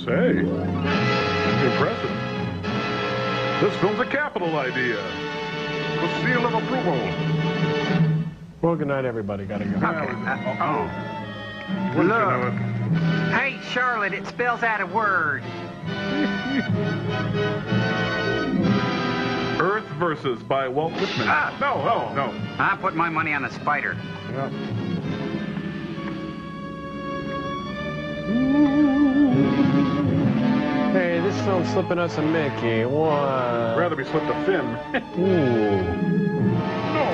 Say, impressive. This film's a capital idea. The seal of approval. Well, good night, everybody. Gotta go. Okay. Wouldn't you know it? Hey, Charlotte, it spells out a word. Earth Versus by Walt Whitman. No. I put my money on the spider. Yeah. Hey, this film's slipping us a Mickey. What? Rather be slipped a fin. Ooh. No.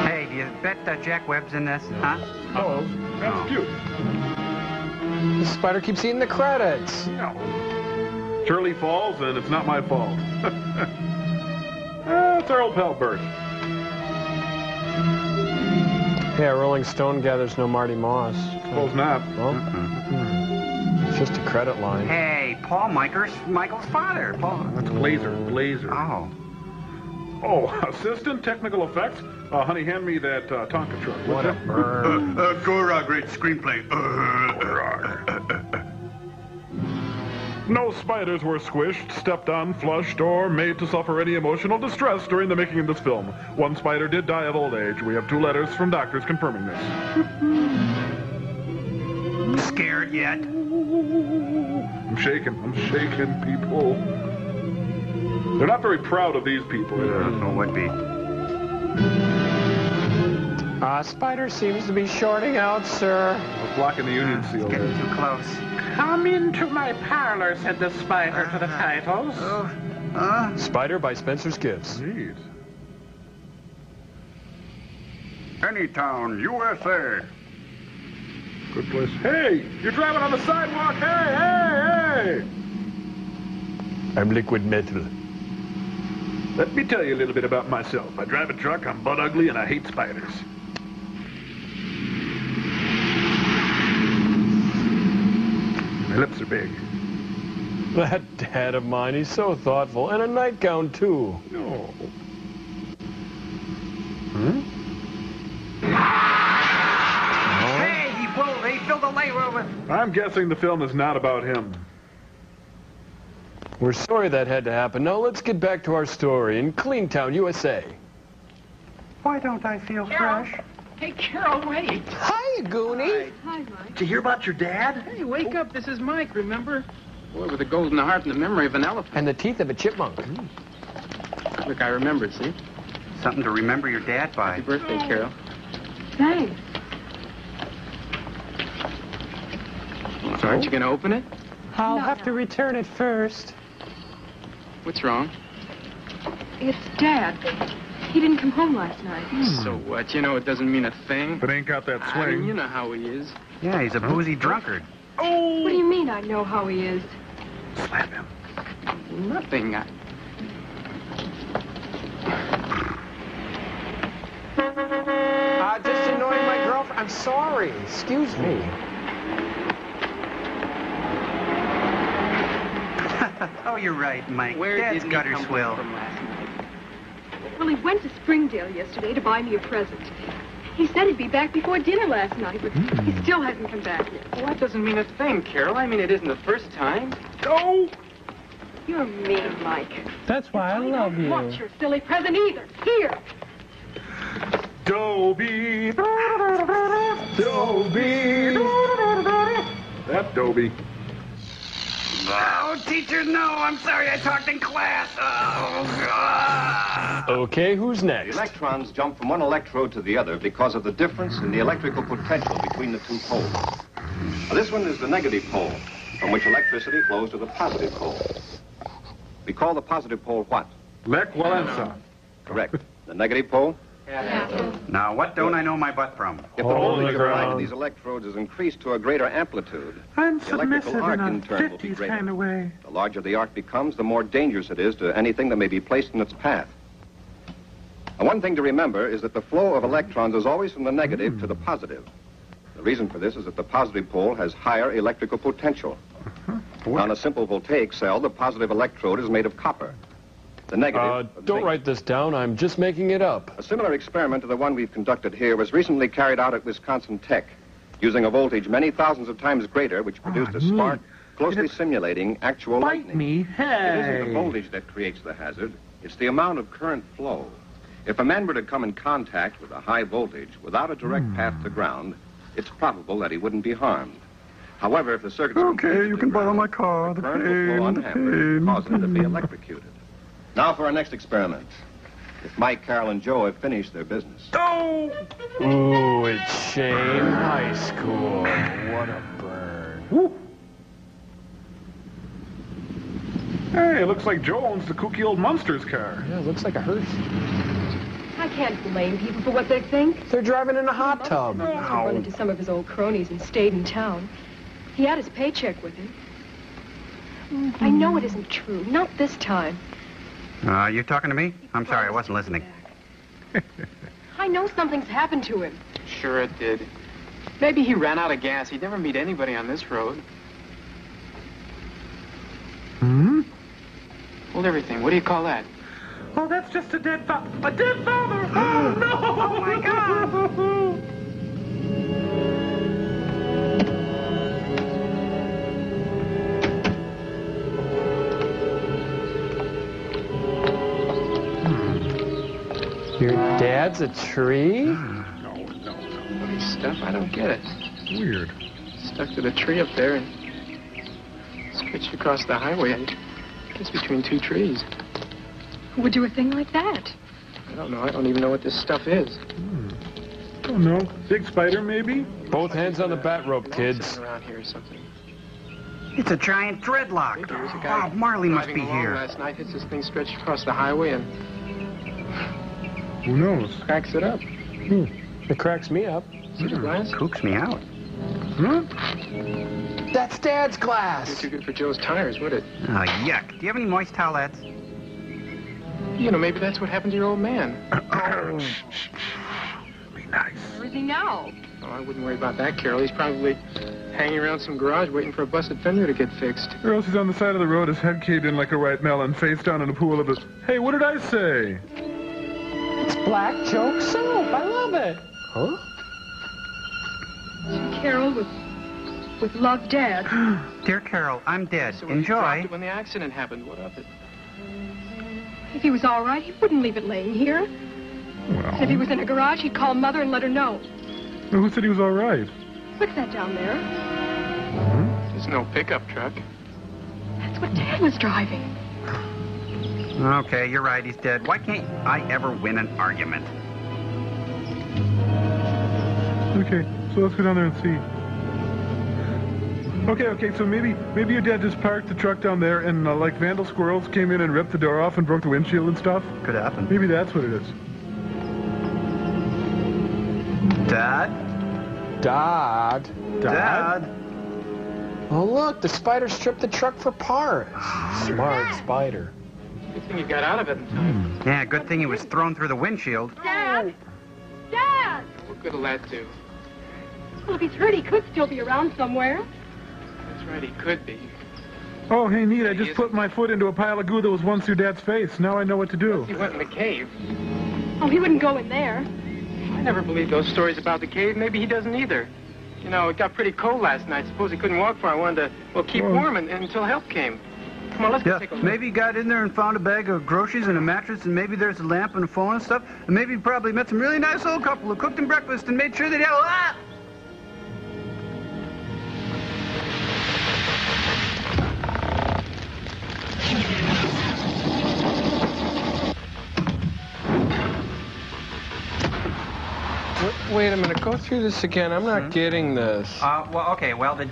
Hey, do you bet Jack Webb's in this, huh? Oh, that's cute. The spider keeps eating the credits. No. Shirley falls, and it's not my fault. It's our old pal Bert. Yeah, Rolling Stone gathers no Marty Moss. Suppose not. Well, it's just a credit line. Hey, Paul Michael's father. Paul. That's Glazer. Oh. Oh, assistant technical effects. Honey, hand me that Tonka truck. What a burn. Gora, great screenplay. No spiders were squished, stepped on, flushed, or made to suffer any emotional distress during the making of this film. One spider did die of old age. We have 2 letters from doctors confirming this. Scared yet? I'm shaking, people. They're not very proud of these people. No, would be. Spider seems to be shorting out, sir. I was blocking the Union seal Getting there. too close. Come into my parlor, said the spider to the titles. Spider by Spencer's Gifts. Neat. Anytown, USA. Good place. Hey, you're driving on the sidewalk. Hey. I'm liquid metal. Let me tell you a little bit about myself. I drive a truck, I'm butt ugly, and I hate spiders. My lips are big. That dad of mine, he's so thoughtful. And a nightgown, too. No. Hey, he filled the light with... I'm guessing the film is not about him. We're sorry that had to happen. Now let's get back to our story in Cleantown, USA. Why don't I feel fresh? Hey, Carol, wait. Hi, Goonie. Hi, Mike. Did you hear about your dad? Hey, wake up. This is Mike, remember? Boy, with a golden heart and the memory of an elephant. And the teeth of a chipmunk. Look, I remembered, see? Something to remember your dad by. Happy birthday, Carol. Thanks. So aren't you going to open it? I'll have to return it first. What's wrong? It's Dad. He didn't come home last night. So what? You know it doesn't mean a thing. But ain't got that I swing. mean, you know how he is. Yeah, he's a boozy drunkard. What do you mean I know how he is? Slap him. Nothing. Just annoying my girlfriend. I'm sorry. Excuse me. Oh, you're right, Mike. Where Dad's did he gutter come swill. from last night? Well, he went to Springdale yesterday to buy me a present. He said he'd be back before dinner last night, but he still hasn't come back yet. Well, that doesn't mean a thing, Carol. I mean, it isn't the first time. Go! You're mean, Mike. That's why I love don't want your silly present either. Here. Dobie. Dobie. That Dobie. Oh, teacher, no. I'm sorry I talked in class. Oh, God. Okay, who's The next? electrons jump from one electrode to the other because of the difference in the electrical potential between the 2 poles. Now, this one is the negative pole, from which electricity flows to the positive pole. We call the positive pole what? Lech Walesa. Correct. The negative pole? Now, what don't I know my butt from? If the Hole in voltage the of ground. these electrodes is increased to a greater amplitude, I'm the electrical arc in turn will be 50s greater. kind of way. The larger the arc becomes, the more dangerous it is to anything that may be placed in its path. Now, one thing to remember is that the flow of electrons is always from the negative to the positive. The reason for this is that the positive pole has higher electrical potential. On a simple voltaic cell, the positive electrode is made of copper. The negative... Don't zinc. write this down. I'm just making it up. A similar experiment to the one we've conducted here was recently carried out at Wisconsin Tech. using a voltage many thousands of times greater, which produced a spark closely simulating actual lightning. Me, It isn't the hey. voltage that creates the hazard, it's the amount of current flow. If a man were to come in contact with a high voltage without a direct path to ground, it's probable that he wouldn't be harmed. However, if the circuit is Okay, you can borrow my car. The current will flow pain, the unhampered, pain. cause him to be electrocuted. Now for our next experiment. If Mike, Carol, and Joe have finished their business. Ooh, it's Shane High School. What a burn. Woo. Hey, it looks like Joe owns the kooky old Munsters car. Yeah, it looks like a hearse. I can't blame people for what they think. They're driving in a hot tub. He must have run into some of his old cronies and stayed in town. He had his paycheck with him. I know it isn't true. Not this time. You talking to me? I'm sorry, I wasn't listening. I know something's happened to him. Sure it did. Maybe he ran out of gas. He'd never meet anybody on this road. Hold everything. What do you call that? Oh, that's just a dead father. A dead father! Oh, no! Oh, my God! Your dad's a tree? Somebody's stuff. I don't get it. Weird. Stuck to the tree up there and switched across the highway. I guess between two trees. Who would do a thing like that? I don't know. I don't even know what this stuff is. Oh, no. Big spider, maybe? Both hands on the bat rope, kids. Sitting around here or something. It's a giant dreadlock. Maybe there's a guy Oh, Marley must be driving along here. last night, hits this thing stretched across the highway and Who knows? cracks it up. It cracks me up. See the glass? Kooks me out. Huh? That's Dad's You're glass. too good for Joe's tires, would it? Oh, yuck. Do you have any moist towelettes? You know, maybe that's what happened to your old man. Be nice. Where is he now? Oh, I wouldn't worry about that, Carol. He's probably hanging around some garage waiting for a busted fender to get fixed. Or else he's on the side of the road, his head caved in like a ripe melon, face down in a pool of his... Hey, what did I say? It's black joke soap. I love it. Huh? Carol with love, Dad. Dear Carol, I'm dead. So when he dropped Enjoy. it when the accident happened, what of it? If he was all right, he wouldn't leave it laying here. Well, If he was in a garage, he'd call Mother and let her know. who said he was all right? What's that down there? There's no pickup truck. That's what Dad was driving. Okay, you're right. He's dead. Why can't I ever win an argument? Okay, so let's go down there and see. Okay, so maybe your dad just parked the truck down there and like vandal squirrels came in and ripped the door off and broke the windshield and stuff. Could happen. Maybe that's what it is. Dad? Dad. Dad? Oh, look, the spider stripped the truck for parts. Smart spider. Good thing you got out of it in time. Yeah, good thing he was thrown through the windshield. Dad! Dad! What good will that do? Well, if he's hurt, he could still be around somewhere. That's right, he could be. Oh, hey, neat, I just put my foot into a pile of goo that was once your dad's face. Now I know what to do. He went in the cave. Oh, he wouldn't go in there. I never believed those stories about the cave. Maybe he doesn't either. You know, it got pretty cold last night. Suppose he couldn't walk far. I wanted to, well, keep warm until help came. Come on, let's go Yeah, take a look. maybe he got in there and found a bag of groceries and a mattress, and maybe there's a lamp and a phone and stuff. And maybe he probably met some really nice old couple who cooked him breakfast and made sure they'd have a lot. Wait a minute, go through this again. I'm not getting this. Well, the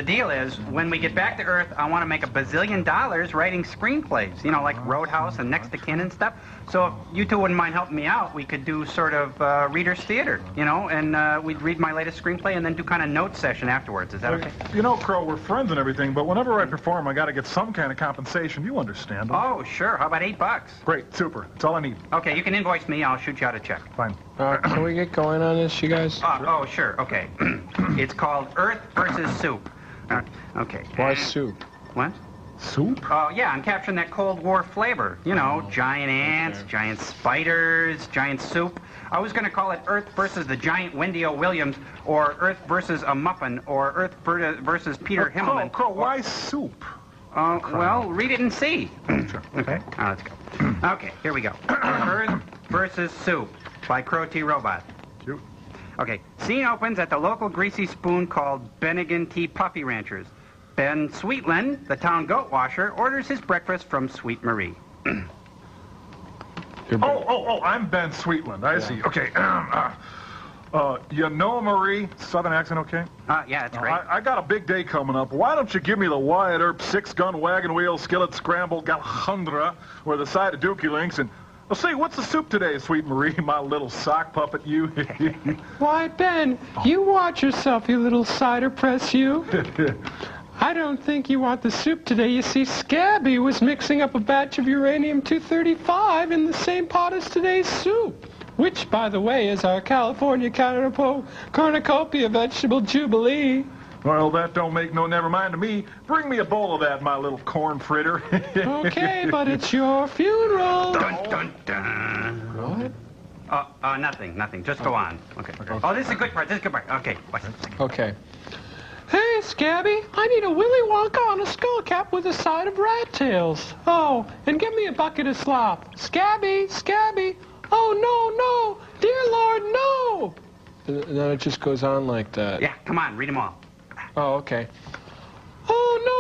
deal is, when we get back to Earth, I want to make $1 bazillion writing screenplays, you know, like Roadhouse and Next to Kin and stuff. So if you two wouldn't mind helping me out, we could do sort of reader's theater, you know, and we'd read my latest screenplay and then do kind of note session afterwards. Is that okay? You know, Crow, we're friends and everything, but whenever I perform, I gotta get some kind of compensation. You understand? Oh, sure. How about $8? Great, super. That's all I need. Okay, you can invoice me. I'll shoot you out a check. Fine. Can we get going on this, you guys? Oh, sure. Okay. It's called Earth versus Soup. Okay. Why soup? What? Soup? Oh, yeah, I'm capturing that Cold War flavor. You know, giant ants, giant spiders, giant soup. I was going to call it Earth versus the giant Wendy O. Williams, or Earth versus a Muffin, or Earth versus Peter Himmelman. Crow, why soup? Well, read it and see. Sure. Okay, let's go. Okay, here we go. Earth versus Soup by Crow T. Robot. Cute. Okay, scene opens at the local greasy spoon called Bennigan T. Puffy Ranchers. Ben Sweetland, the town goat washer, orders his breakfast from Sweet Marie. I'm Ben Sweetland. I see. Okay. You know Marie, Southern accent, okay? Yeah, that's great. I got a big day coming up. Why don't you give me the Wyatt Earp 6-gun wagon wheel skillet scrambled Galhandra with a side of Dookie Links and... Well, see, what's the soup today, Sweet Marie, my little sock puppet, you? Why, Ben, you watch yourself, you little cider press, you. I don't think you want the soup today. You see, Scabby was mixing up a batch of uranium-235 in the same pot as today's soup, which, by the way, is our California cornucopia vegetable jubilee. Well, that don't make no never mind to me. Bring me a bowl of that, my little corn fritter. Okay, but it's your funeral. Dun, dun, dun. What? Nothing. Just go on. Okay. Oh, this is a good part. Okay. Okay. Hey, Scabby, I need a Willy Wonka on a skull cap with a side of rat tails. Oh, and give me a bucket of slop. Scabby. Oh, no. Dear Lord, no. And then it just goes on like that. Yeah, come on, read them all. Oh, okay. Oh, no.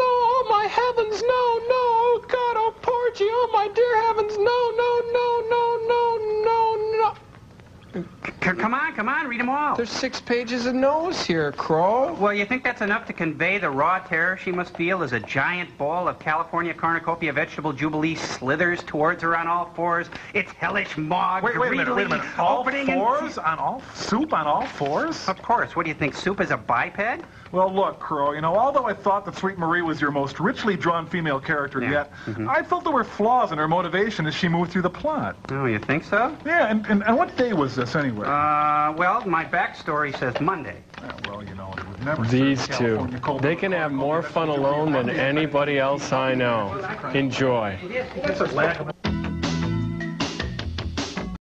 Oh, my heavens, no. Oh, God, oh, Porgy. Oh, my dear heavens, no. Come on, read them all. There's 6 pages of no's here, Crow. Well, you think that's enough to convey the raw terror she must feel as a giant bowl of California cornucopia vegetable jubilee slithers towards her on all fours, its hellish maw Wait a minute. All fours? Soup on all fours? Of course. What do you think, soup is a biped? Well, look, Crow, although I thought that Sweet Marie was your most richly drawn female character yet, I felt there were flaws in her motivation as she moved through the plot. Oh, you think so? Yeah, and what day was this, anyway? Well, my backstory says Monday. Well, it would never These two. They can have more fun alone than anybody else I know. Enjoy.